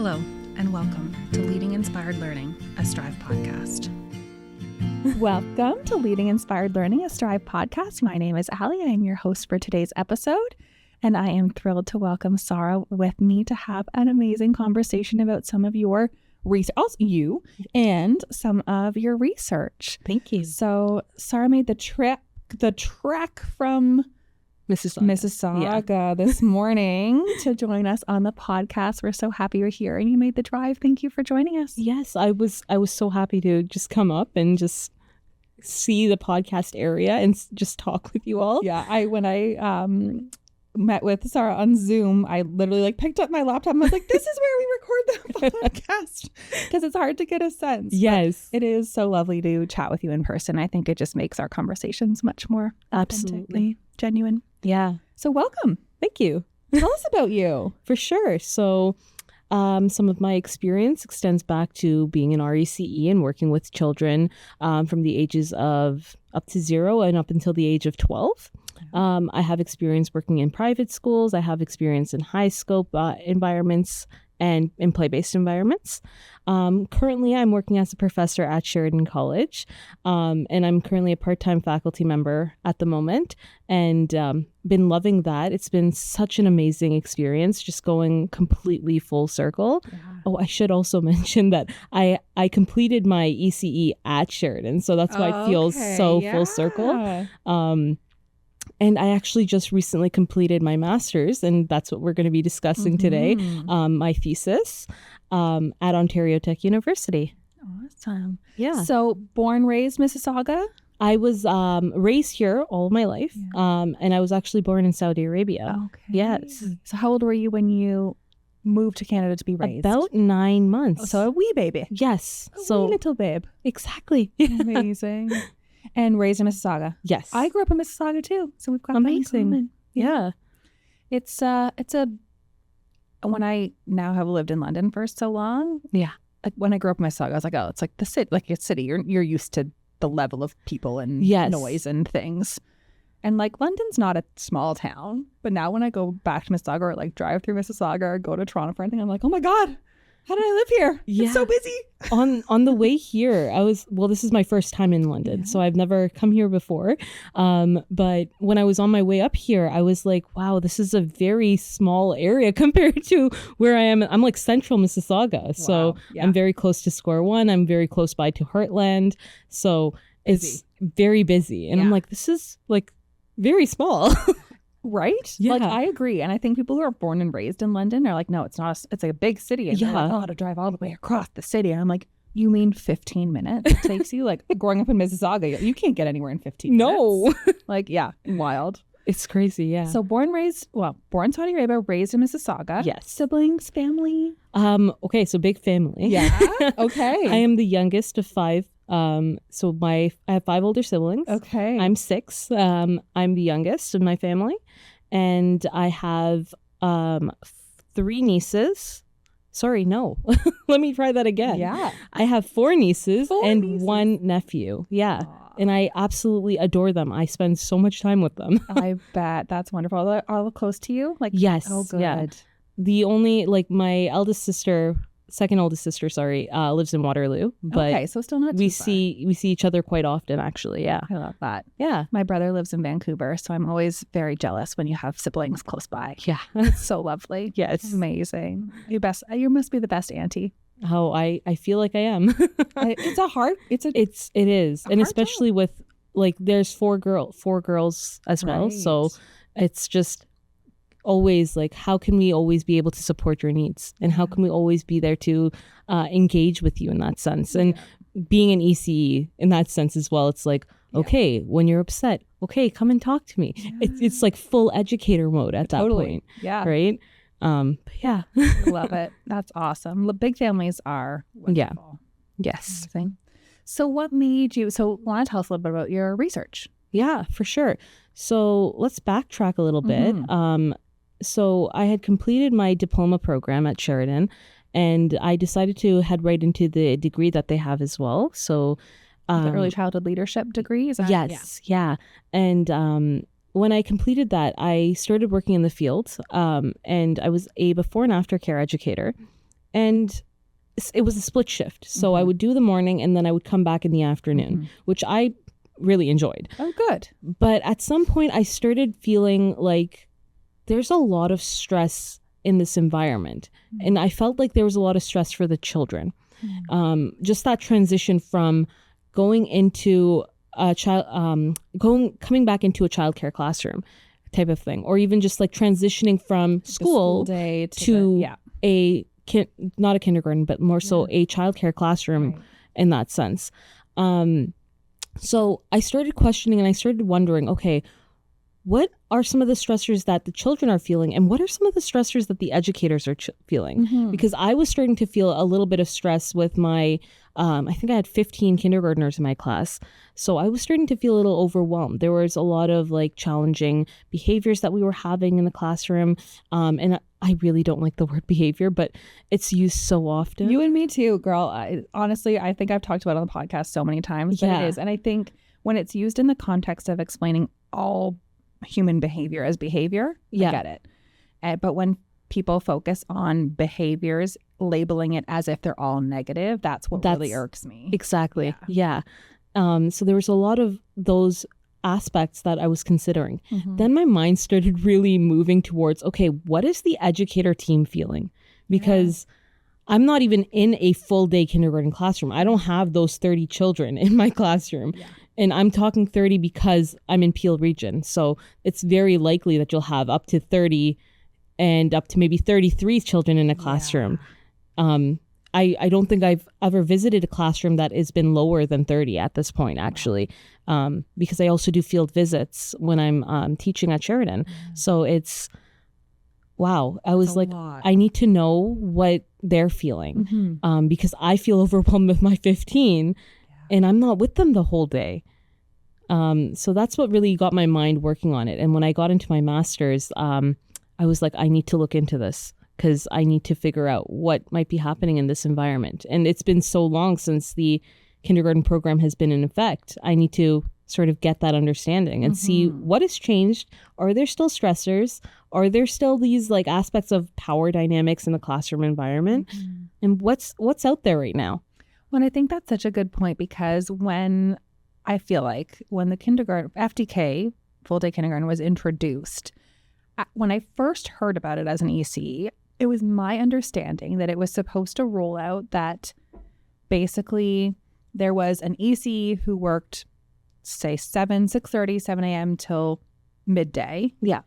Hello, and welcome to Leading Inspired Learning, a Strive podcast. Welcome to Leading Inspired Learning, a Strive podcast. My name is Allie. I am your host for today's episode, and I am thrilled to welcome Sara with me to have an amazing conversation about some of your research, also you, and some of your research. Thank you. So Sara made the trek from Mississauga this morning to join us on the podcast. We're so happy you're here and you made the drive. Thank you for joining us. Yes, I was so happy to just come up and just see the podcast area and just talk with you all. Yeah, when I met with Sara on Zoom, I literally picked up my laptop and I was like, this is where we record the podcast, because it's hard to get a sense. Yes. But it is so lovely to chat with you in person. I think it just makes our conversations much more Absolutely genuine. Yeah. So welcome. Thank you. Tell us about you. For sure. So some of my experience extends back to being an RECE and working with children from the ages of up to 0 and up until the age of 12. I have experience working in private schools. I have experience in high scope environments and in play-based environments. Currently, I'm working as a professor at Sheridan College, and I'm currently a part-time faculty member at the moment, and been loving that. It's been such an amazing experience, just going completely full circle. Yeah. Oh, I should also mention that I completed my ECE at Sheridan, so that's why it feels so full circle. And I actually just recently completed my master's, and that's what we're going to be discussing today, my thesis at Ontario Tech University. Awesome. Yeah. So born, raised Mississauga? I was raised here all of my life, and I was actually born in Saudi Arabia. Okay. Yes. So how old were you when you moved to Canada to be raised? About 9 months. Oh, so a wee baby. Yes. A wee little babe. Exactly. Amazing. And raised in Mississauga. Yes. I grew up in Mississauga too, so we've got amazing. that in common. Yeah. It's when I now have lived in London for so long. Yeah. Like when I grew up in Mississauga, I was like, oh, it's like the city, like a city. You're used to the level of people and noise and things. And London's not a small town, but now when I go back to Mississauga or drive through Mississauga or go to Toronto for anything, I'm like, oh my God, how did I live here? Yeah. It's so busy. On the way here, this is my first time in London, so I've never come here before. But when I was on my way up here, I was like, wow, this is a very small area compared to where I am. I'm central Mississauga. So I'm very close to Square One. I'm very close by to Heartland. So it's very busy. And I'm like, this is very small. Right? Yeah. I agree. And I think people who are born and raised in London are like, no, it's not. It's a big city. And they're like, oh, to drive all the way across the city. And I'm like, you mean 15 minutes? It takes you growing up in Mississauga, you can't get anywhere in 15 minutes. No. Wild. It's crazy. Yeah. So born Saudi Arabia, raised in Mississauga. Yes. Siblings, family? Okay. So big family. Yeah. Okay. I am the youngest of 5. So I have 5 older siblings. Okay. I'm 6. I'm the youngest in my family, and I have 3 nieces. Sorry, no. Let me try that again. Yeah. I have 4 nieces and nieces. 1 nephew. Yeah. Aww. And I absolutely adore them. I spend so much time with them. I bet. That's wonderful. Are they all close to you? Yes. Oh, good. Yeah. The only, my second oldest sister, lives in Waterloo. But okay, so still not too far. We see each other quite often, actually. Yeah. I love that. Yeah. My brother lives in Vancouver, so I'm always very jealous when you have siblings close by. Yeah. It's so lovely. Yes. Amazing. You must be the best auntie. Oh, I feel like I am. It is. And especially job. With there's 4 girls as well. Right. So it's just always how can we always be able to support your needs, and how can we always be there to engage with you in that sense. And being an ECE in that sense as well, it's okay, when you're upset, okay, come and talk to me. It's full educator mode at that point. Yeah. Right. Yeah. Love it. That's awesome. Big families are wonderful. Yeah. Yes. Amazing. So what made you, want to tell us a little bit about your research? Yeah, for sure. So let's backtrack a little bit. So I had completed my diploma program at Sheridan, and I decided to head right into the degree that they have as well. So the early childhood leadership degree, is that? Yes. Yeah. And when I completed that, I started working in the field, and I was a before and after care educator. And it was a split shift. So I would do the morning and then I would come back in the afternoon, which I really enjoyed. Oh, good. But at some point I started feeling like there's a lot of stress in this environment. And I felt like there was a lot of stress for the children. Just that transition from going into a coming back into a childcare classroom type of thing, or even just like transitioning from school day to not a kindergarten, but more so a childcare classroom in that sense. So I started questioning and I started wondering, okay, what are some of the stressors that the children are feeling, and what are some of the stressors that the educators are feeling? Because I was starting to feel a little bit of stress with my, I think I had 15 kindergartners in my class. So I was starting to feel a little overwhelmed. There was a lot of like challenging behaviors that we were having in the classroom. And I really don't like the word behavior, but it's used so often. You and me too, girl. Honestly, I think I've talked about it on the podcast so many times, but it is. And I think when it's used in the context of explaining all human behavior as behavior, I get it. But when people focus on behaviors, labeling it as if they're all negative, that's really irks me. Exactly. Yeah. So there was a lot of those aspects that I was considering. Then my mind started really moving towards, okay, what is the educator team feeling? Because I'm not even in a full day kindergarten classroom. I don't have those 30 children in my classroom. And I'm talking 30 because I'm in Peel region. So it's very likely that you'll have up to 30 and up to maybe 33 children in a classroom. I don't think I've ever visited a classroom that has been lower than 30 at this point, actually, because I also do field visits when I'm teaching at Sheridan. So it's, wow. I was like, I need to know what they're feeling because I feel overwhelmed with my 15 and I'm not with them the whole day. So that's what really got my mind working on it. And when I got into my master's, I was like, I need to look into this because I need to figure out what might be happening in this environment. And it's been so long since the kindergarten program has been in effect. I need to sort of get that understanding and see what has changed. Are there still stressors? Are there still these like aspects of power dynamics in the classroom environment? And what's out there right now? Well, I think that's such a good point because when the kindergarten, FDK, full day kindergarten, was introduced, when I first heard about it as an EC, it was my understanding that it was supposed to roll out that basically there was an EC who worked, say, 6:30, 7 a.m. till midday. Yeah.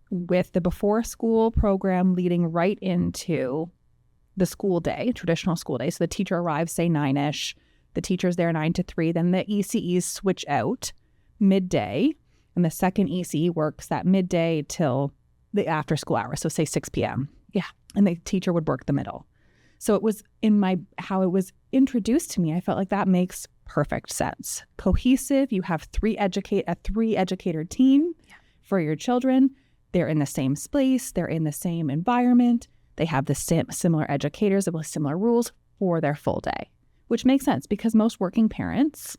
With the before school program leading right into the school day, traditional school day. So the teacher arrives, say 9-ish. The teacher's there 9 to 3. Then the ECEs switch out midday. And the second ECE works that midday till the after school hours. So say 6 p.m. Yeah. And the teacher would work the middle. So it was how it was introduced to me. I felt like that makes perfect sense. Cohesive. You have a three educator team for your children. They're in the same space. They're in the same environment. They have the similar educators with similar rules for their full day, which makes sense because most working parents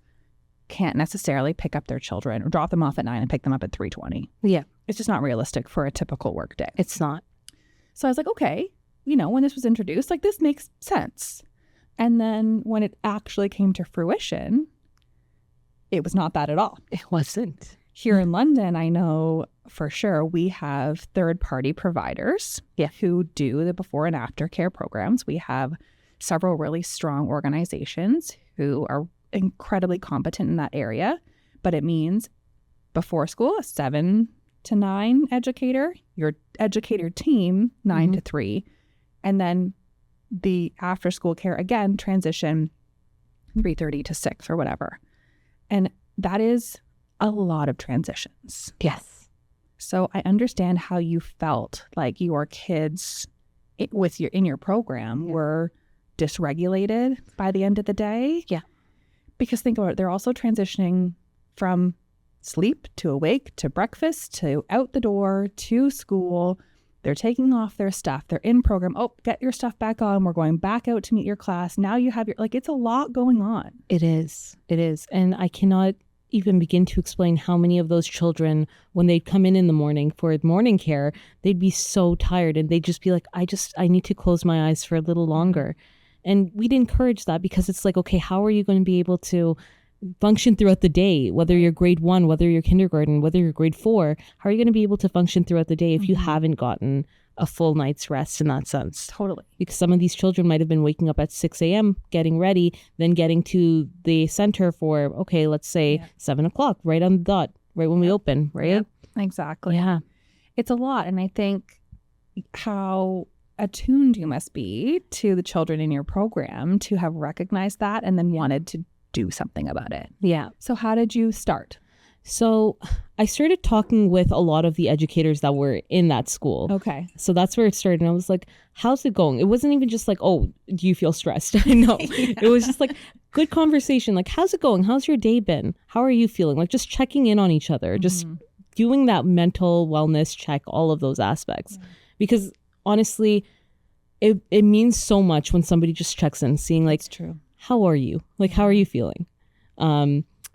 can't necessarily pick up their children or drop them off at 9 and pick them up at 3:20. Yeah. It's just not realistic for a typical work day. It's not. So I was like, okay, when this was introduced, like this makes sense. And then when it actually came to fruition, it was not that at all. It wasn't. Here in London, I know for sure we have third-party providers who do the before and after care programs. We have several really strong organizations who are incredibly competent in that area, but it means before school, a 7 to 9 educator, your educator team, 9 to 3, and then the after school care, again, transition 3:30 to 6 or whatever. And that is a lot of transitions. Yes. So I understand how you felt like your kids in your program were dysregulated by the end of the day. Yeah. Because think about it, they're also transitioning from sleep to awake to breakfast to out the door to school. They're taking off their stuff. They're in program. Oh, get your stuff back on. We're going back out to meet your class. Now you have it's a lot going on. It is. And I cannot even begin to explain how many of those children, when they'd come in the morning for morning care, they'd be so tired and they'd just be like, I need to close my eyes for a little longer. And we'd encourage that because it's like, okay, how are you going to be able to function throughout the day, whether you're grade 1, whether you're kindergarten, whether you're grade 4, how are you going to be able to function throughout the day if you haven't gotten a full night's rest in that sense? Totally. Because some of these children might have been waking up at 6 a.m., getting ready, then getting to the center for, okay, let's say 7 o'clock, right on the dot, right when we open, right? Yep. Exactly. Yeah. It's a lot. And I think how attuned you must be to the children in your program to have recognized that and then wanted to do something about it. Yeah. So how did you start? So I started talking with a lot of the educators that were in that school. Okay. So that's where it started. And I was like, how's it going? It wasn't even just like, oh, do you feel stressed? I know. It was just like good conversation. Like, how's it going? How's your day been? How are you feeling? Like just checking in on each other, just doing that mental wellness check, all of those aspects. Because honestly, it means so much when somebody just checks in, seeing like, It's true. how are you? Like, how are you feeling?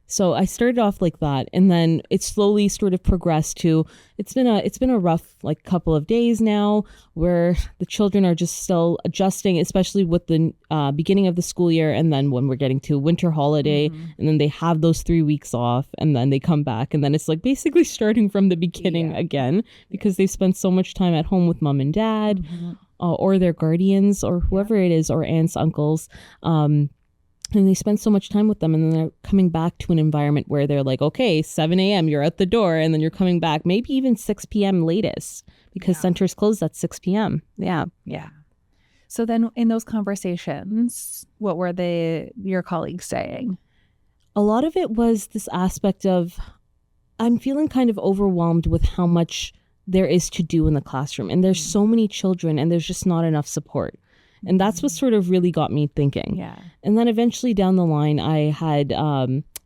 So I started off like that, and then it slowly sort of progressed to, it's been a rough like couple of days now where the children are just still adjusting, especially with the beginning of the school year. And then when we're getting to winter holiday and then they have those 3 weeks off and then they come back and then it's like basically starting from the beginning again because they've spent so much time at home with mom and dad or their guardians or whoever it is, or aunts, uncles. And they spend so much time with them, and then they're coming back to an environment where they're like, okay, 7 a.m., you're out the door, and then you're coming back, maybe even 6 p.m. latest, because centers close at 6 p.m. Yeah. Yeah. So then in those conversations, what were your colleagues saying? A lot of it was this aspect of, I'm feeling kind of overwhelmed with how much there is to do in the classroom, and there's so many children, and there's just not enough support. And that's what sort of really got me thinking. Yeah. And then eventually down the line, I had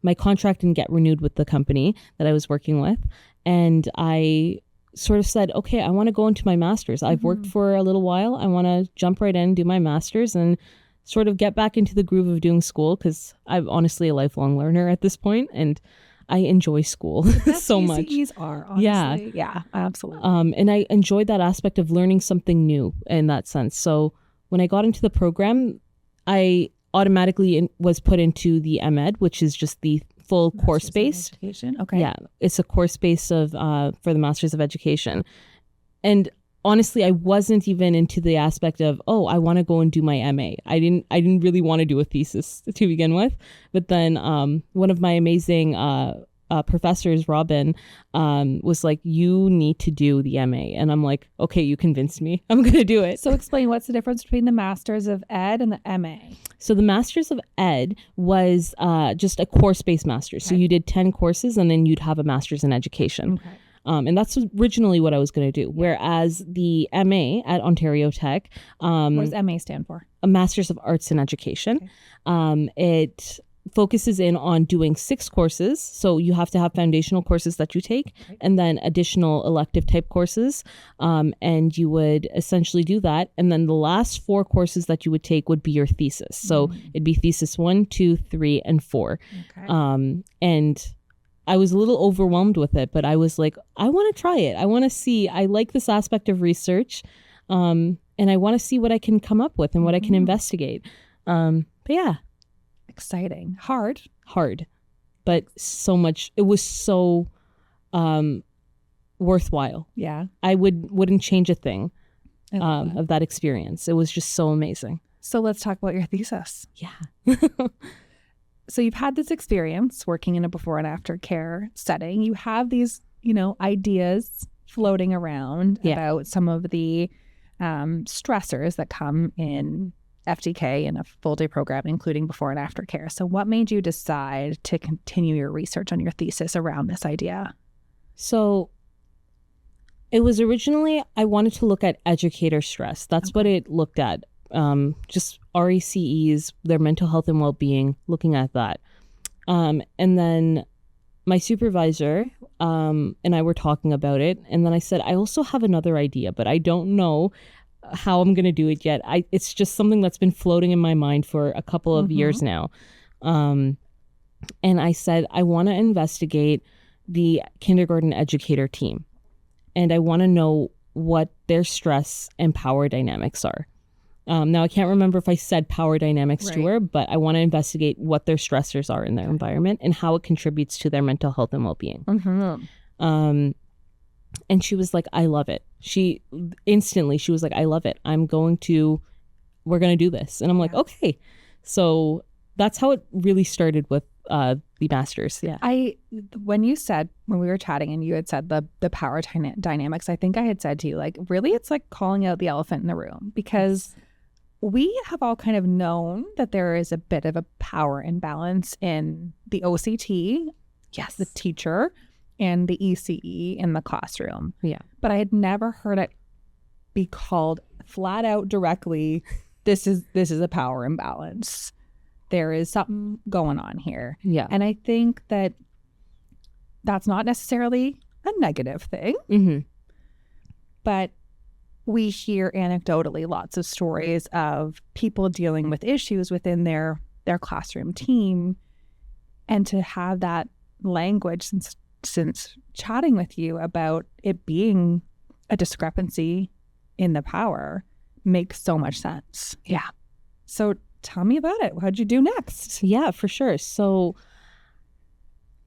my contract didn't get renewed with the company that I was working with. And I sort of said, okay, I want to go into my master's. I've worked for a little while. I want to jump right in, do my master's, and sort of get back into the groove of doing school, because I'm honestly a lifelong learner at this point, and I enjoy school so much. OCTs are, honestly. Yeah, absolutely. And I enjoyed that aspect of learning something new in that sense. So when I got into the program, I automatically was put into the MEd, which is just the full course-based. Okay. Yeah, it's a course base of for the Masters of Education. And honestly, I wasn't even into the aspect of, oh, I want to go and do my MA. I didn't really want to do a thesis to begin with. But then one of my amazing professors, Robin, was like, you need to do the MA. And I'm like, okay, you convinced me. I'm going to do it. So explain, what's the difference between the Masters of Ed and the MA? So the Masters of Ed was just a course-based master's. So you did 10 courses and then you'd have a master's in education. Okay. And that's originally what I was going to do. Whereas the MA at Ontario Tech, What does MA stand for? a Master's of Arts in Education. It focuses in on doing 6 courses. So you have to have foundational courses that you take and then additional elective type courses. And you would essentially do that. And then the last 4 courses that you would take would be your thesis. So it'd be thesis 1, 2, 3, and 4. Okay. And I was a little overwhelmed with it, but I was like, I want to try it. I want to see, I like this aspect of research. And I want to see what I can come up with and what I can investigate. But yeah. Exciting. Hard. But so much, it was so worthwhile. Yeah. I wouldn't change a thing I love that. of that experience. It was just so amazing. So let's talk about your thesis. Yeah. So you've had this experience working in a before and after care setting. You have these, ideas floating around about some of the stressors that come in FDK in a full day program, including before and after care. So what made you decide to continue your research on your thesis around this idea? So it was originally, I wanted to look at educator stress. That's what it looked at. Just RECEs, their mental health and well-being, looking at that. And then my supervisor and I were talking about it. And then I said, I also have another idea, but I don't know how I'm going to do it yet. It's just something that's been floating in my mind for a couple of years now. And I said, I want to investigate the kindergarten educator team. And I want to know what their stress and power dynamics are. Now, I can't remember if I said power dynamics to her, but I want to investigate what their stressors are in their environment and how it contributes to their mental health and well-being. And she was like, I love it. She was like, I love it. We're going to do this. And I'm like, okay. So that's how it really started with the masters. Yeah. When we were chatting and you had said the power dynamics, I think I had said to you, like, really, it's like calling out the elephant in the room, because we have all kind of known that there is a bit of a power imbalance in the OCT, the teacher, and the ECE in the classroom. Yeah. But I had never heard it be called flat out directly, this is a power imbalance. There is something going on here. Yeah. And I think that that's not necessarily a negative thing, but we hear anecdotally lots of stories of people dealing with issues within their classroom team. And to have that language since chatting with you about it being a discrepancy in the power makes so much sense. Yeah. So tell me about it. What'd you do next? Yeah, for sure. So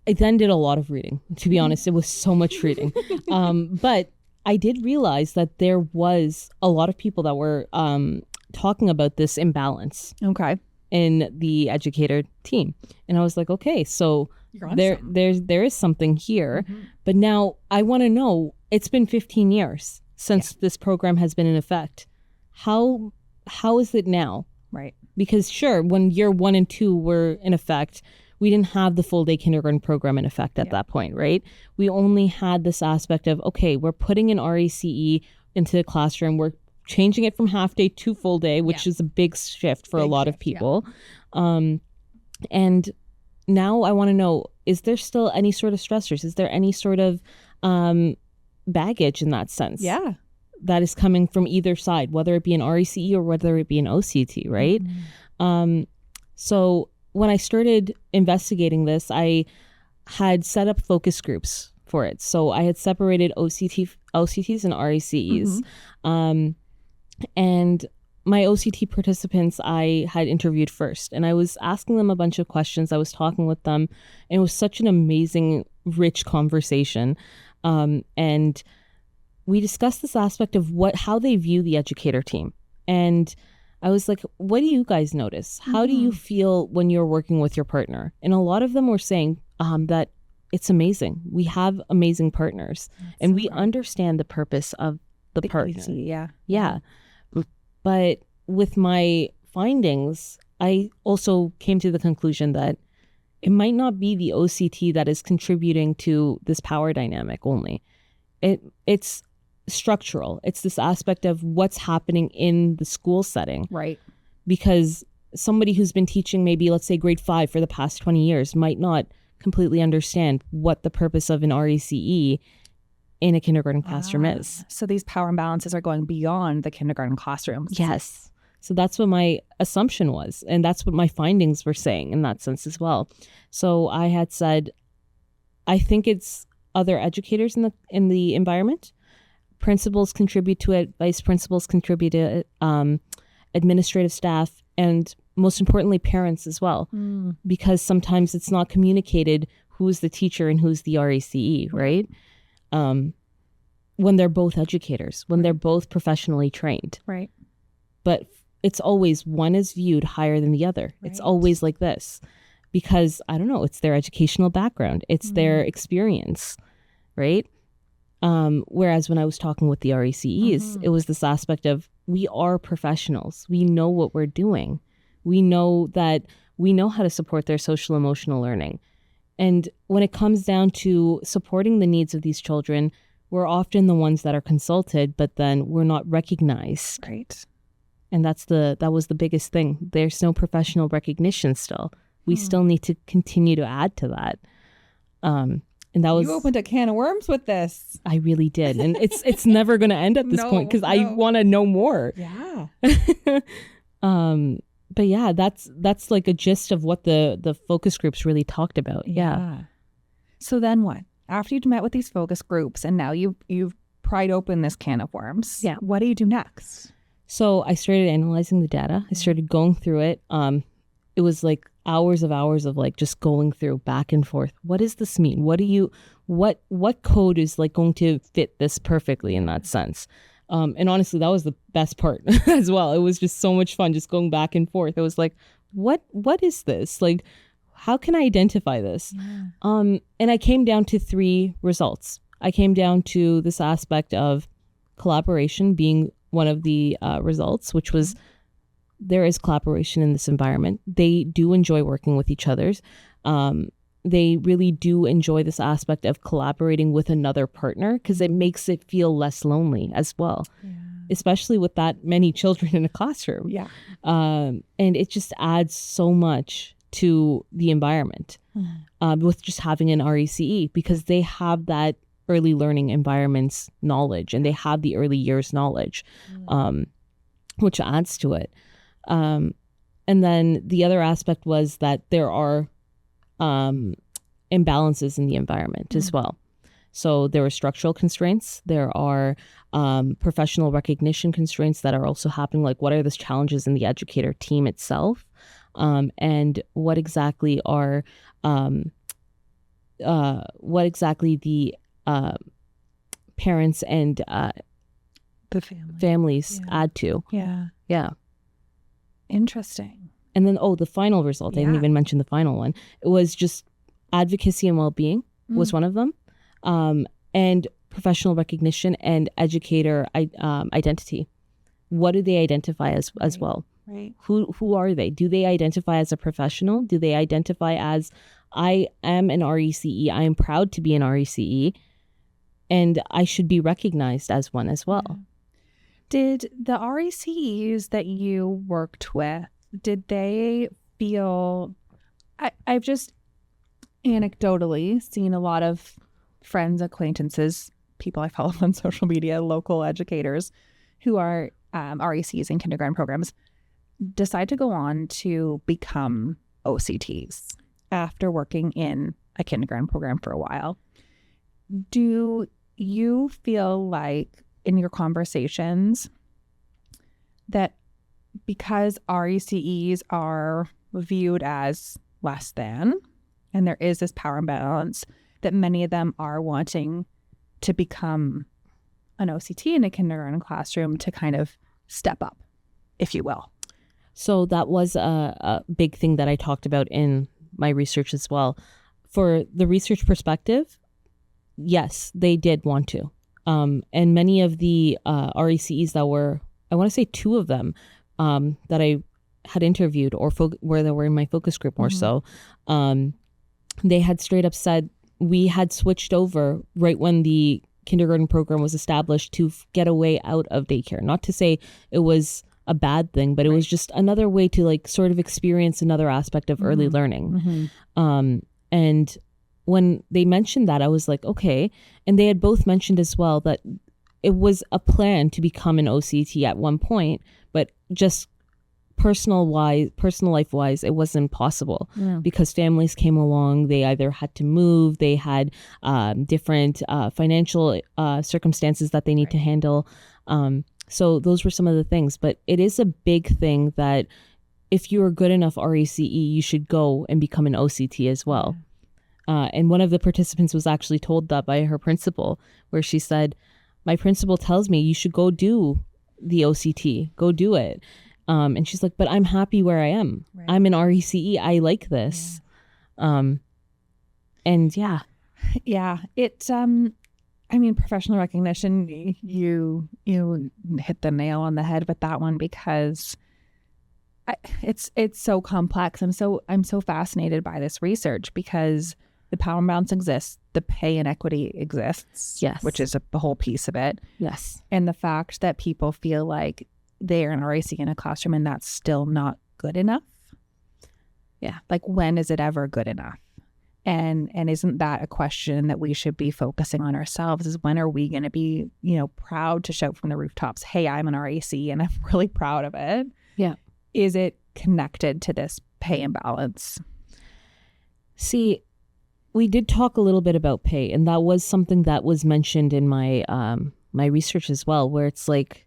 I then did a lot of reading. To be honest, it was so much reading. But I did realize that there was a lot of people that were talking about this imbalance in the educator team. And I was like, okay, so there is something here. But now I want to know, it's been 15 years since this program has been in effect. How is it now? Right. Because sure, when year 1 and 2 were in effect, we didn't have the full day kindergarten program in effect at that point, right? We only had this aspect of, okay, we're putting an RECE into the classroom. We're changing it from half day to full day, which is a big shift for a lot of people. And now I want to know, is there still any sort of stressors? Is there any sort of baggage in that sense? Yeah. That is coming from either side, whether it be an RECE or whether it be an OCT, right? So when I started investigating this, I had set up focus groups for it. So I had separated OCTs and RECEs. And my OCT participants I had interviewed first, and I was asking them a bunch of questions. I was talking with them, and it was such an amazing, rich conversation. And we discussed this aspect of how they view the educator team. And I was like, what do you guys notice? How do you feel when you're working with your partner? And a lot of them were saying that it's amazing. We have amazing partners. And we understand the purpose of the partner. Yeah. But with my findings, I also came to the conclusion that it might not be the OCT that is contributing to this power dynamic only. It's structural. It's this aspect of what's happening in the school setting. Right. Because somebody who's been teaching maybe, let's say, grade 5 for the past 20 years might not completely understand what the purpose of an RECE in a kindergarten classroom is. So these power imbalances are going beyond the kindergarten classrooms. Yes. So that's what my assumption was. And that's what my findings were saying in that sense as well. So I had said, I think it's other educators in the environment. Principals contribute to it, vice principals contribute to it, administrative staff, and most importantly, parents as well. Because sometimes it's not communicated who's the teacher and who's the RECE, right? When they're both educators, when they're both professionally trained. Right. But it's always one is viewed higher than the other. Right. It's always like this. Because, I don't know, it's their educational background. It's their experience, right? Whereas when I was talking with the RECEs, it was this aspect of, we are professionals. We know what we're doing. We know how to support their social emotional learning. And when it comes down to supporting the needs of these children, we're often the ones that are consulted, but then we're not recognized. Right. And that was the biggest thing. There's no professional recognition still. We still need to continue to add to that. And that was, you opened a can of worms with this. I really did. And it's never going to end at this point because I want to know more. Yeah. But yeah, that's like a gist of what the focus groups really talked about. Yeah. So then what? After you'd met with these focus groups and now you've pried open this can of worms. Yeah. What do you do next? So I started analyzing the data. I started going through it. It was like hours of like just going through back and forth. What does this mean? What code is like going to fit this perfectly in that sense? And honestly, that was the best part as well. It was just so much fun just going back and forth. It was like, what is this? Like, how can I identify this? Yeah. And I came down to 3 results. I came down to this aspect of collaboration being one of the results, which was there is collaboration in this environment. They do enjoy working with each other. They really do enjoy this aspect of collaborating with another partner because it makes it feel less lonely as well, especially with that many children in a classroom. Yeah. And it just adds so much to the environment with just having an RECE because they have that early learning environments knowledge and they have the early years knowledge, which adds to it. And then the other aspect was that there are imbalances in the environment as well. So there are structural constraints. There are professional recognition constraints that are also happening. Like what are the challenges in the educator team itself? And what exactly are the parents and the families add to. Yeah. Interesting. And then, the final result, I didn't even mention the final one. It was just advocacy and well-being was one of them. And professional recognition and educator identity. What do they identify as well? Right. Who are they? Do they identify as a professional? Do they identify as, I am an RECE, I am proud to be an RECE, and I should be recognized as one as well. Yeah. Did the RECEs that you worked with, did they feel, I've just anecdotally seen a lot of friends, acquaintances, people I follow on social media, local educators who are RECs in kindergarten programs, decide to go on to become OCTs after working in a kindergarten program for a while. Do you feel like in your conversations that because RECEs are viewed as less than, and there is this power imbalance, that many of them are wanting to become an OCT in a kindergarten classroom to kind of step up, if you will? So that was a big thing that I talked about in my research as well. For the research perspective, yes, they did want to. And many of the RECEs that were, I want to say 2 of them that I had interviewed or where they were in my focus group more so, they had straight up said, we had switched over right when the kindergarten program was established to get a way out of daycare. Not to say it was a bad thing, but it was just another way to like sort of experience another aspect of early learning. And when they mentioned that, I was like, okay. And they had both mentioned as well that it was a plan to become an OCT at one point, but just personal life wise, it wasn't possible because families came along. They either had to move, they had different financial circumstances that they need to handle. So those were some of the things, but it is a big thing that if you're a good enough RECE, you should go and become an OCT as well. And one of the participants was actually told that by her principal, where she said, my principal tells me you should go do the OCT, go do it. And she's like, but I'm happy where I am. Right. I'm an RECE. I like this. And yeah. Yeah. It's, I mean, professional recognition, you hit the nail on the head with that one because it's so complex. I'm so fascinated by this research because the power imbalance exists, the pay inequity exists, yes, which is the whole piece of it. Yes. And the fact that people feel like they're an REC in a classroom and that's still not good enough. Yeah. Like, when is it ever good enough? And isn't that a question that we should be focusing on ourselves, is when are we going to be, proud to shout from the rooftops, hey, I'm an REC and I'm really proud of it. Yeah. Is it connected to this pay imbalance? See, we did talk a little bit about pay, and that was something that was mentioned in my my research as well, where it's like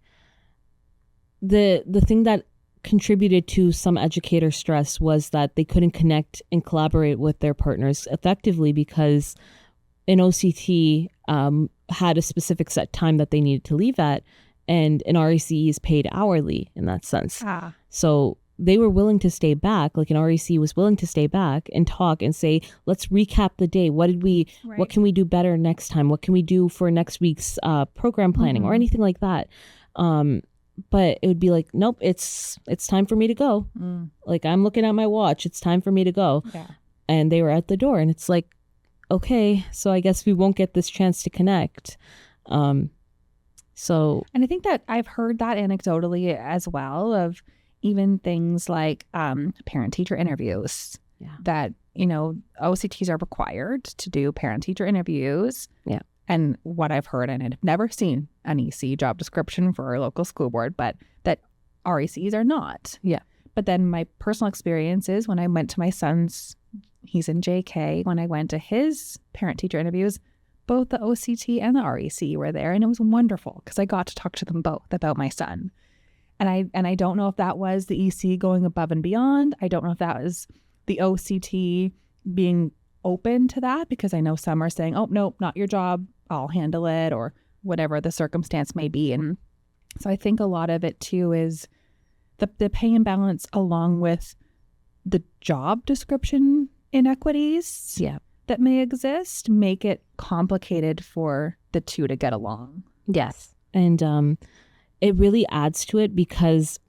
the thing that contributed to some educator stress was that they couldn't connect and collaborate with their partners effectively because an OCT had a specific set time that they needed to leave at, and an RECE is paid hourly in that sense. So they were willing to stay back, like an REC was willing to stay back and talk and say, let's recap the day. What can we do better next time? What can we do for next week's program planning or anything like that? But it would be like, nope, it's time for me to go. Like, I'm looking at my watch. It's time for me to go. Yeah. And they were at the door, and it's like, okay, so I guess we won't get this chance to connect. And I think that I've heard that anecdotally as well, of even things like parent-teacher interviews. Yeah. That, OCTs are required to do parent-teacher interviews. Yeah. And what I've heard, and I've never seen an EC job description for our local school board, but that RECs are not. Yeah. But then my personal experience is when I went to my son's, he's in JK, when I went to his parent-teacher interviews, both the OCT and the REC were there, and it was wonderful because I got to talk to them both about my son. And I don't know if that was the EC going above and beyond. I don't know if that was the OCT being open to that, because I know some are saying, oh, nope, not your job, I'll handle it, or whatever the circumstance may be. And so I think a lot of it too is the pay imbalance along with the job description inequities that may exist make it complicated for the two to get along. Yes. And it really adds to it, because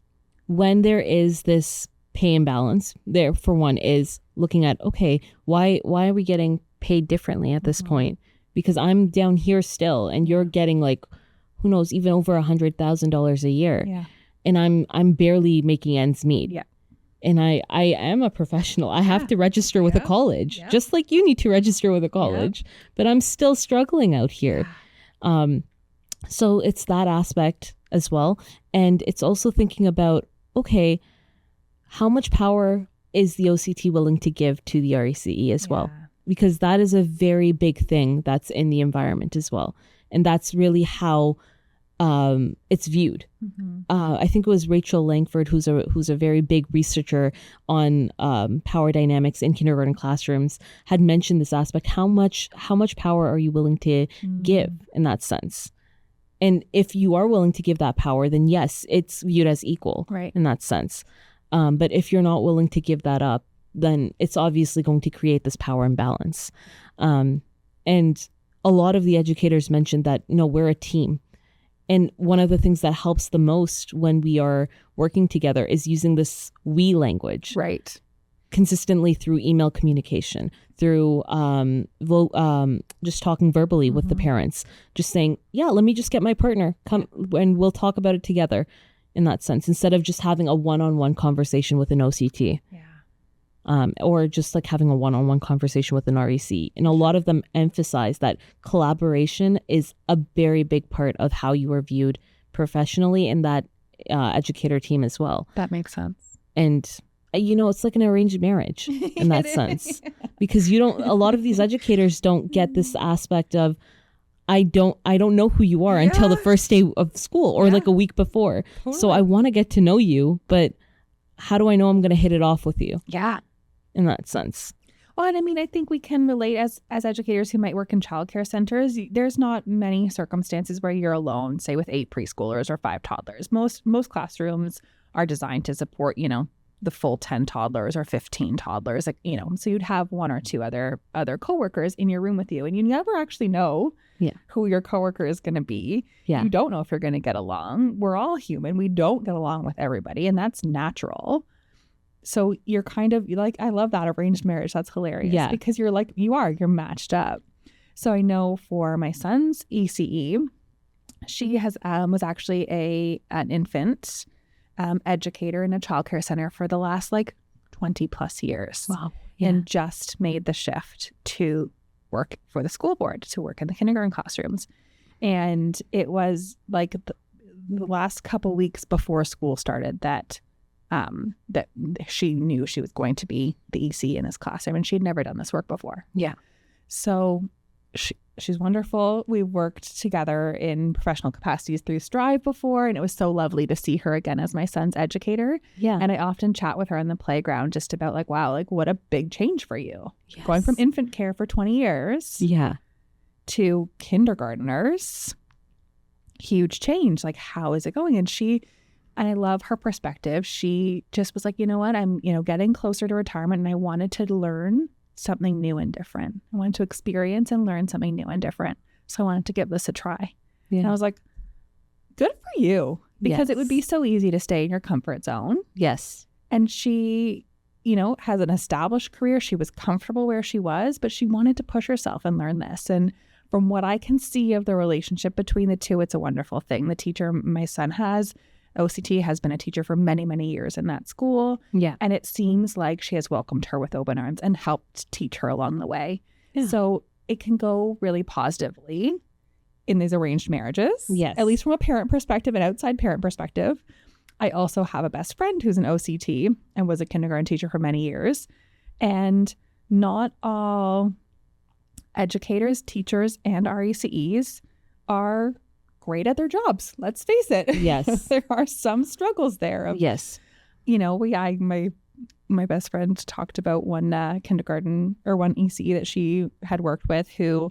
when there is this pay imbalance, there, for one, is looking at, okay, why are we getting paid differently at this point? Because I'm down here still, and you're getting, like, who knows, even over $100,000 a year. Yeah. And I'm barely making ends meet. Yeah. And I am a professional. I have to register with a college, just like you need to register with a college, but I'm still struggling out here. So it's that aspect as well. And it's also thinking about, okay, how much power is the OCT willing to give to the RECE as well? Because that is a very big thing that's in the environment as well. And that's really how it's viewed. I think it was Rachel Langford, who's a very big researcher on power dynamics in kindergarten classrooms, had mentioned this aspect. How much power are you willing to give in that sense? And if you are willing to give that power, then yes, it's viewed as equal in that sense. But if you're not willing to give that up, then it's obviously going to create this power imbalance. And a lot of the educators mentioned that, we're a team. And one of the things that helps the most when we are working together is using this we language. Right. Consistently through email communication, through just talking verbally with the parents, just saying, let me just get my partner, come and we'll talk about it together in that sense, instead of just having a one-on-one conversation with an OCT. Or just like having a one-on-one conversation with an REC. And a lot of them emphasize that collaboration is a very big part of how you are viewed professionally in that educator team as well. That makes sense. And it's like an arranged marriage in that sense, because a lot of these educators don't get this aspect of, I don't know who you are until the first day of school or like a week before. Totally. So I want to get to know you, but how do I know I'm going to hit it off with you? Yeah. In that sense. Well, and I mean, I think we can relate as educators who might work in childcare centers. There's not many circumstances where you're alone, say with 8 preschoolers or 5 toddlers. Most classrooms are designed to support, the full 10 toddlers or 15 toddlers, so you'd have 1 or 2 other coworkers in your room with you, and you never actually know who your coworker is going to be. Yeah. You don't know if you're going to get along. We're all human. We don't get along with everybody, and that's natural. So you're kind of like, I love that arranged marriage. That's hilarious. Yeah. Because you're matched up. So I know for my son's ECE, she was actually an infant educator in a childcare center for the last 20 plus years. Wow. Yeah. And just made the shift to work for the school board, to work in the kindergarten classrooms. And it was the last couple weeks before school started that that she knew she was going to be the EC in this classroom, and she'd never done this work before. Yeah. So she's wonderful. We worked together in professional capacities through Strive before, and it was so lovely to see her again as my son's educator. Yeah. And I often chat with her on the playground just about like, wow, like what a big change for you. Yes. Going from infant care for 20 years Yeah. to kindergartners. Huge change. Like, how is it going? And I love her perspective. She just was like, you know what? I'm, getting closer to retirement, and I wanted to learn something new and different. I wanted to experience and learn something new and different. So I wanted to give this a try. Yeah. And I was like, good for you. Because it would be so easy to stay in your comfort zone. Yes. And she, has an established career. She was comfortable where she was, but she wanted to push herself and learn this. And from what I can see of the relationship between the two, it's a wonderful thing. The teacher my son has, OCT, has been a teacher for many, many years in that school. Yeah. And it seems like she has welcomed her with open arms and helped teach her along the way. Yeah. So it can go really positively in these arranged marriages. Yes. At least from a parent perspective and outside parent perspective. I also have a best friend who's an OCT and was a kindergarten teacher for many years. And not all educators, teachers, and RECEs are great at their jobs. Let's face it. Yes. There are some struggles there. Yes. My best friend talked about one kindergarten or one ECE that she had worked with who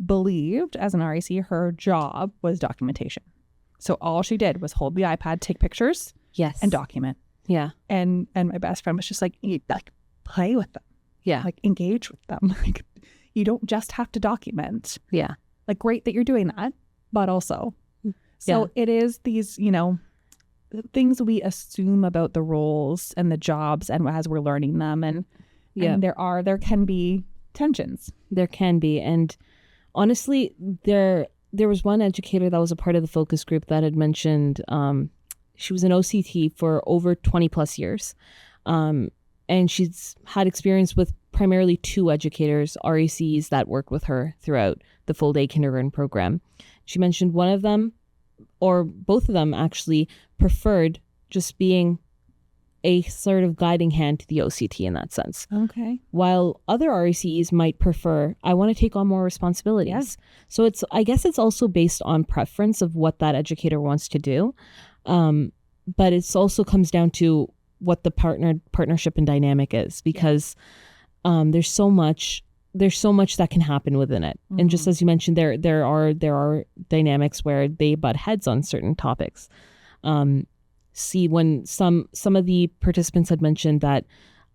believed as an REC her job was documentation. So all she did was hold the iPad, take pictures, Yes. and document. Yeah. And my best friend was just like play with them. Yeah. Like engage with them. Like you don't just have to document. Yeah. Like great that you're doing that, but also. So it is these, things we assume about the roles and the jobs and as we're learning them. And there can be tensions. There can be. And honestly, there was one educator that was a part of the focus group that had mentioned she was an OCT for over 20 plus years. And she's had experience with primarily 2 educators, RECs, that worked with her throughout the full day kindergarten program. She mentioned one of them, or both of them actually, preferred just being a sort of guiding hand to the OCT in that sense. Okay. While other RECs might prefer, I want to take on more responsibilities. Yes. So I guess it's also based on preference of what that educator wants to do. But it also comes down to what the partnership and dynamic is, because there's so much that can happen within it. Mm-hmm. And just as you mentioned, there are dynamics where they butt heads on certain topics. See, when some of the participants had mentioned that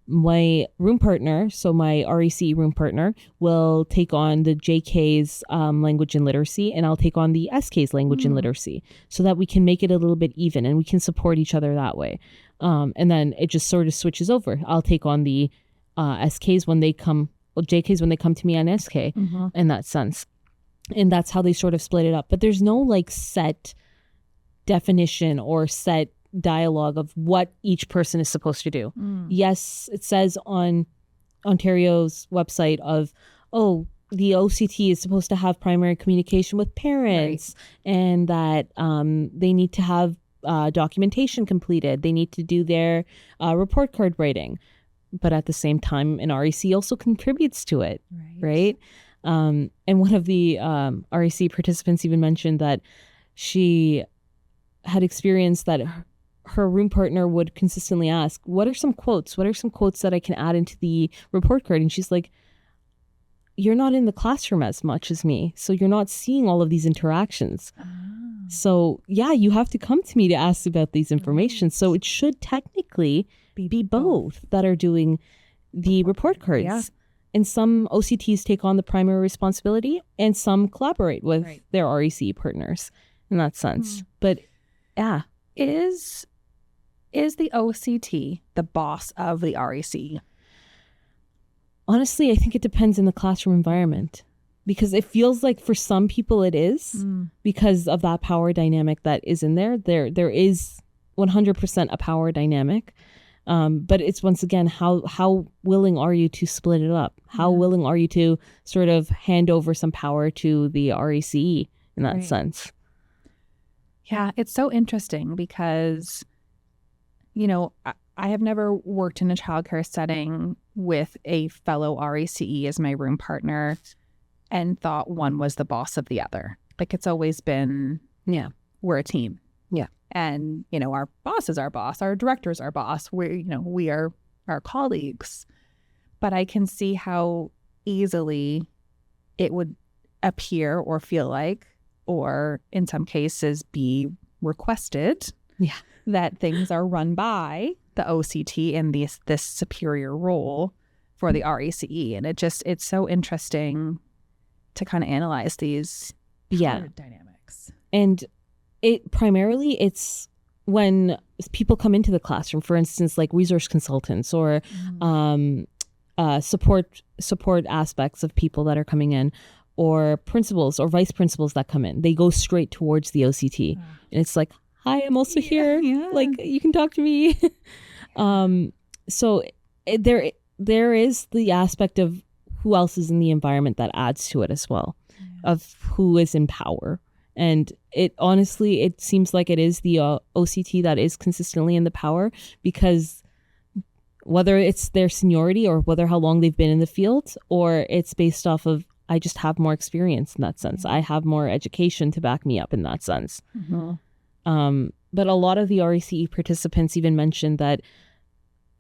my room partner, so my REC room partner, will take on the JK's language and literacy, and I'll take on the SK's language and literacy, so that we can make it a little bit even and we can support each other that way. And then it just sort of switches over. I'll take on the SK's when they come, or JK's when they come to me on SK, in that sense. And that's how they sort of split it up. But there's no like set definition or set dialogue of what each person is supposed to do. Yes, it says on Ontario's website of, the OCT is supposed to have primary communication with parents, and that they need to have documentation completed. They need to do their report card writing. But at the same time, an REC also contributes to it, right? And one of the REC participants even mentioned that she had experienced that her room partner would consistently ask, what are some quotes that I can add into the report card? And she's like, you're not in the classroom as much as me, so you're not seeing all of these interactions. So yeah, you have to come to me to ask about these information. So it should technically be both that are doing the report cards. Yeah. And some OCTs take on the primary responsibility, and some collaborate with their REC partners in that sense. But yeah. Is the OCT the boss of the REC? Honestly, I think it depends on the classroom environment, because it feels like for some people it is, because of that power dynamic that is in there. There is 100% a power dynamic. But it's, once again, how willing are you to split it up? How willing are you to sort of hand over some power to the REC in that sense? Yeah, it's so interesting because, I have never worked in a childcare setting with a fellow RECE as my room partner and thought one was the boss of the other. Like, it's always been, we're a team. Yeah. And, our boss is our boss. Our director is our boss. We are our colleagues. But I can see how easily it would appear or feel like, or in some cases be requested, that things are run by the OCT in this superior role for the RECE. And it's so interesting to kind of analyze these dynamics. And it's when people come into the classroom, for instance, like resource consultants or support aspects of people that are coming in, or principals or vice principals that come in. They go straight towards the OCT. And it's like, hi, I'm also here. Yeah. Like, you can talk to me. So there is the aspect of who else is in the environment that adds to it as well, of who is in power. And it seems like it is the OCT that is consistently in the power, because whether it's their seniority or whether how long they've been in the field, or it's based off of, I just have more experience in that sense. I have more education to back me up in that sense. But a lot of the RECE participants even mentioned that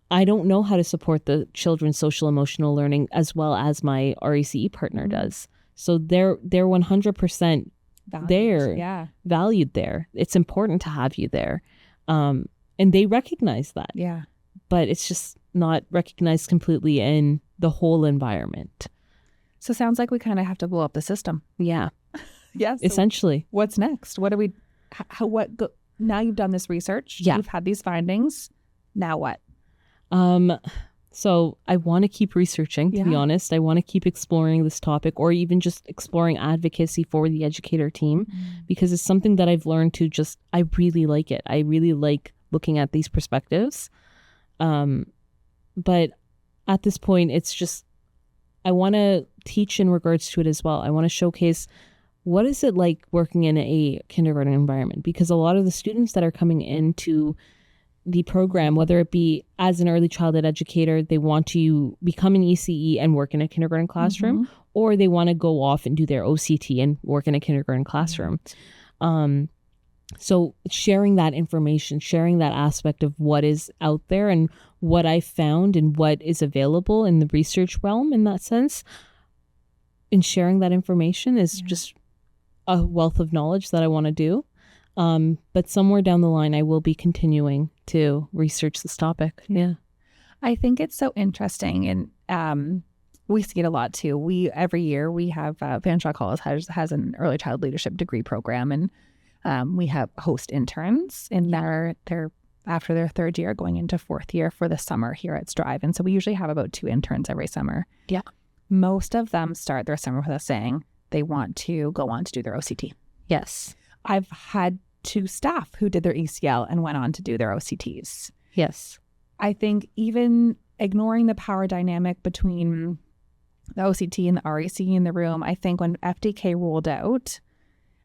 I don't know how to support the children's social emotional learning as well as my RECE partner does. So they're 100% valued there. It's important to have you there. And they recognize that. Yeah. But it's just not recognized completely in the whole environment. So it sounds like we kind of have to blow up the system. Yeah. Yes. So essentially. What's next? Now you've done this research. Yeah. You've had these findings. Now what? So I want to keep researching, to be honest. I want to keep exploring this topic, or even just exploring advocacy for the educator team, because it's something that I've learned to I really like it. I really like looking at these perspectives. But at this point, it's just, I want to teach in regards to it as well. I want to showcase what is it like working in a kindergarten environment, because a lot of the students that are coming into the program, whether it be as an early childhood educator, they want to become an ECE and work in a kindergarten classroom, or they want to go off and do their OCT and work in a kindergarten classroom. So sharing that information, sharing that aspect of what is out there and what I found and what is available in the research realm in that sense, and sharing that information is just a wealth of knowledge that I want to do. But somewhere down the line, I will be continuing to research this topic. Yeah. I think it's so interesting. And we see it a lot too. Every year we have Fanshawe College has an early child leadership degree program, and we have host interns in they're after their third year going into fourth year for the summer here at Strive. And so we usually have about 2 interns every summer. Yeah. Most of them start their summer with us saying they want to go on to do their OCT. Yes. I've had 2 staff who did their ECL and went on to do their OCTs. Yes. I think even ignoring the power dynamic between the OCT and the RECE in the room, I think when FDK rolled out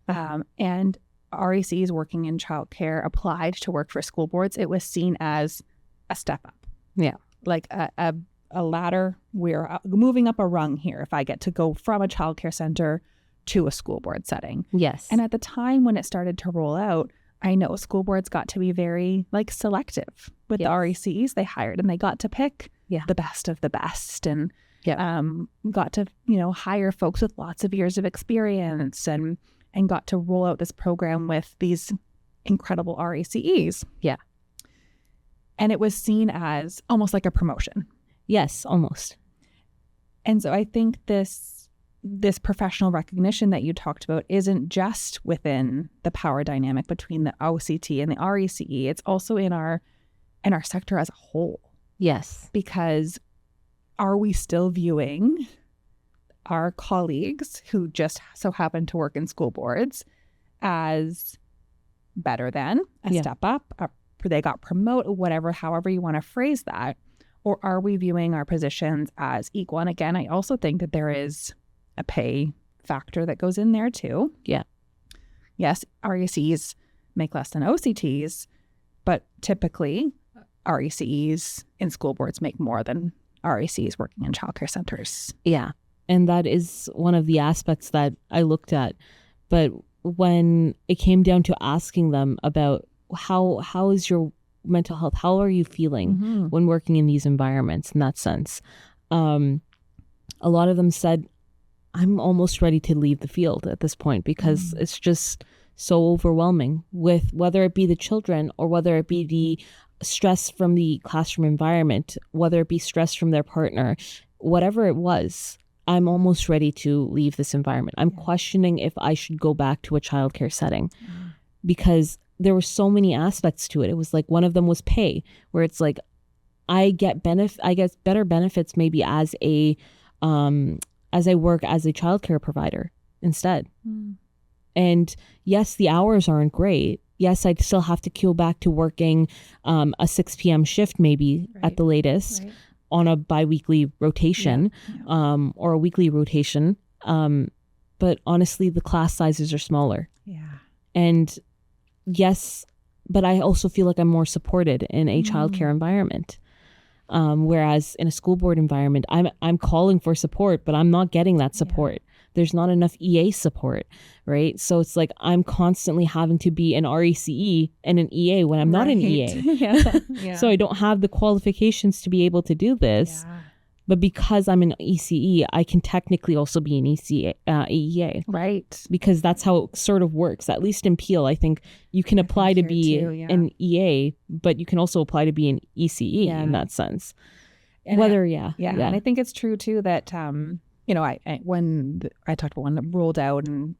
and RECs working in childcare applied to work for school boards, it was seen as a step up. Yeah. Like a ladder. We're moving up a rung here if I get to go from a childcare center to a school board setting. Yes. And at the time when it started to roll out, I know school boards got to be very selective with the RECs they hired, and they got to pick the best of the best, and got to, hire folks with lots of years of experience, and got to roll out this program with these incredible RECEs. Yeah. And it was seen as almost like a promotion. Yes, almost. And so I think this professional recognition that you talked about isn't just within the power dynamic between the OCT and the RECE. It's also in our sector as a whole. Yes. Because are we still viewing our colleagues who just so happen to work in school boards as better than a step up, they got promoted, however you want to phrase that? Or are we viewing our positions as equal? And again, I also think that there is a pay factor that goes in there too. Yeah. Yes, RECs make less than OCTs, but typically RECEs in school boards make more than RECs working in childcare centers. Yeah. And that is one of the aspects that I looked at. But when it came down to asking them about how is your mental health, how are you feeling when working in these environments in that sense, a lot of them said, I'm almost ready to leave the field at this point because it's just so overwhelming with whether it be the children or whether it be the stress from the classroom environment, whether it be stress from their partner, whatever it was. I'm almost ready to leave this environment. I'm questioning if I should go back to a childcare setting because there were so many aspects to it. It was like one of them was pay, where it's like I get better benefits maybe as I work as a childcare provider instead. And yes, the hours aren't great. Yes, I'd still have to queue back to working a 6 p.m. shift maybe at the latest on a biweekly rotation or a weekly rotation. But honestly, the class sizes are smaller. Yeah. And yes, but I also feel like I'm more supported in a childcare environment. Whereas in a school board environment, I'm calling for support, but I'm not getting that support. There's not enough EA support, right? So it's like I'm constantly having to be an RECE and an EA when I'm not an EA. So I don't have the qualifications to be able to do this. But because I'm an ECE, I can technically also be an EA. Right. Because that's how it sort of works. At least in Peel, I think you can apply to be an EA, but you can also apply to be an ECE in that sense. And And I think it's true too that, when I talked about when it rolled out and,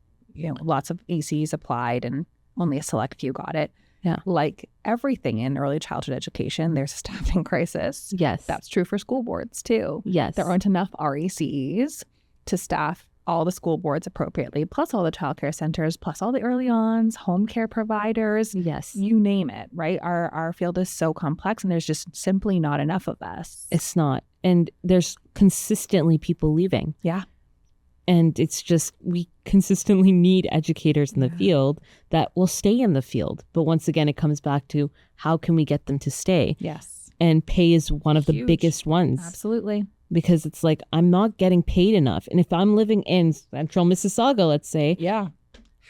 lots of ECs applied and only a select few got it. Yeah. Like everything in early childhood education, there's a staffing crisis. Yes. That's true for school boards too. Yes. There aren't enough RECs to staff all the school boards appropriately, plus all the childcare centers, plus all the early ons, home care providers. Yes. You name it, right? Our field is so complex and there's just simply not enough of us. It's not. And there's consistently people leaving. Yeah. And it's just, we consistently need educators in the field that will stay in the field. But once again, it comes back to how can we get them to stay? Yes. And pay is one of the biggest ones. Absolutely. Because it's like, I'm not getting paid enough. And if I'm living in central Mississauga, let's say. Yeah.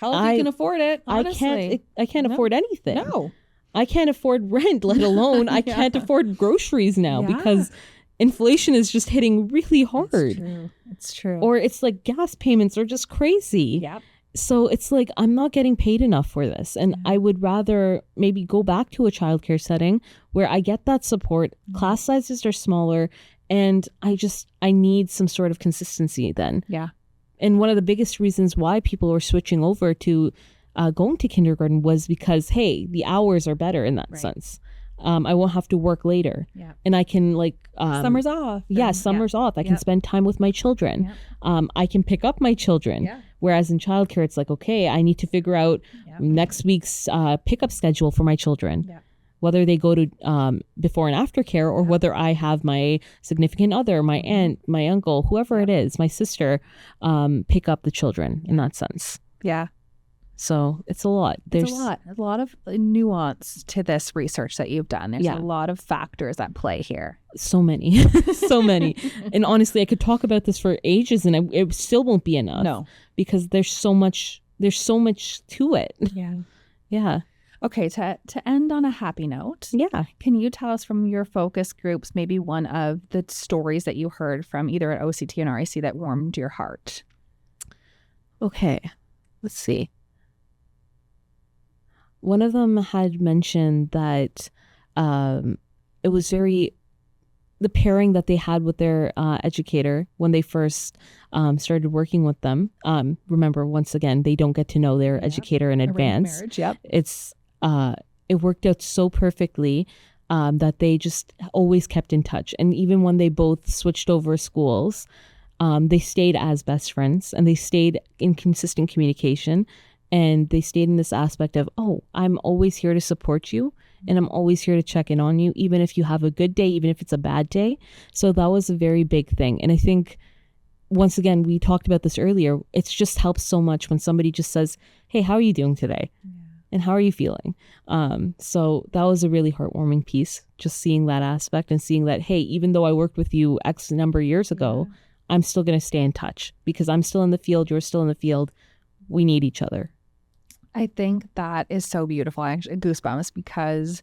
How you can afford it, honestly. I can't afford anything. No. I can't afford rent, let alone I can't afford groceries now because inflation is just hitting really hard. It's true. Or it's like gas payments are just crazy. Yep. So it's like, I'm not getting paid enough for this. And I would rather maybe go back to a childcare setting where I get that support. Class sizes are smaller and I need some sort of consistency then. Yeah. And one of the biggest reasons why people were switching over to going to kindergarten was because, hey, the hours are better in that sense. I won't have to work later. Yeah. And I can summer's off. Summer's off. I can spend time with my children. I can pick up my children. Yeah. Whereas in childcare, it's like, okay, I need to figure out next week's pickup schedule for my children. Yeah. Whether they go to before and after care or whether I have my significant other, my aunt, my uncle, whoever it is, my sister, pick up the children in that sense. Yeah. So it's a lot. There's a lot of nuance to this research that you've done. There's a lot of factors at play here. So many, so many. And honestly, I could talk about this for ages and it still won't be enough. No, because there's so much to it. Yeah. Yeah. Okay. To end on a happy note. Yeah. Can you tell us from your focus groups, maybe one of the stories that you heard from either at OCT and REC that warmed your heart? Okay. Let's see. One of them had mentioned that it was the pairing that they had with their educator when they first started working with them. Remember, once again, they don't get to know their educator in advance. Marriage, yep. It worked out so perfectly that they just always kept in touch. And even when they both switched over schools, they stayed as best friends and they stayed in consistent communication. And they stayed in this aspect of, oh, I'm always here to support you and I'm always here to check in on you, even if you have a good day, even if it's a bad day. So that was a very big thing. And I think, once again, we talked about this earlier. It's just helps so much when somebody just says, hey, how are you doing today? Yeah. And how are you feeling? So that was a really heartwarming piece, just seeing that aspect and seeing that, hey, even though I worked with you X number of years ago, I'm still going to stay in touch because I'm still in the field. You're still in the field. We need each other. I think that is so beautiful. Actually, goosebumps, because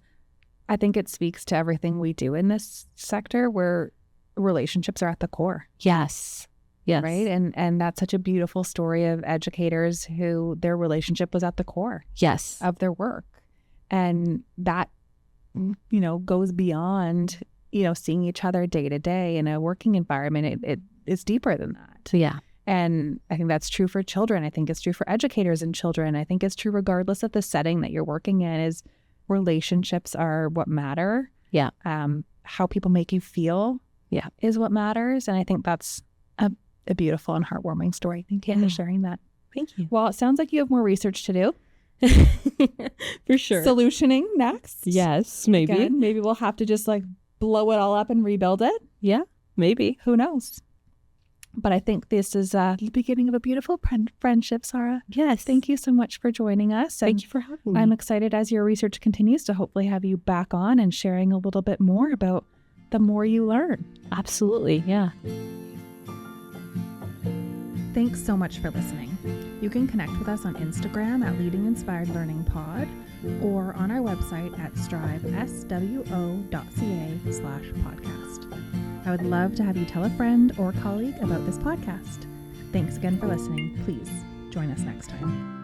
I think it speaks to everything we do in this sector where relationships are at the core. Yes. Yes. Right. And that's such a beautiful story of educators who their relationship was at the core. Yes. Of their work. And that, goes beyond, seeing each other day to day in a working environment. It's deeper than that. So, yeah. And I think that's true for children. I think it's true for educators and children. I think it's true regardless of the setting that you're working in, is relationships are what matter. Yeah. How people make you feel is what matters. And I think that's a beautiful and heartwarming story. Thank you for sharing that. Thank you. Well, it sounds like you have more research to do. For sure. Solutioning next. Yes, maybe. Again, maybe we'll have to just blow it all up and rebuild it. Yeah, maybe. Who knows? But I think this is the beginning of a beautiful friendship, Sara. Yes. Thank you so much for joining us. Thank you for having me. I'm excited as your research continues to hopefully have you back on and sharing a little bit more about the more you learn. Absolutely. Yeah. Thanks so much for listening. You can connect with us on Instagram at Leading Inspired Learning Pod or on our website at striveswo.ca/podcast. I would love to have you tell a friend or colleague about this podcast. Thanks again for listening. Please join us next time.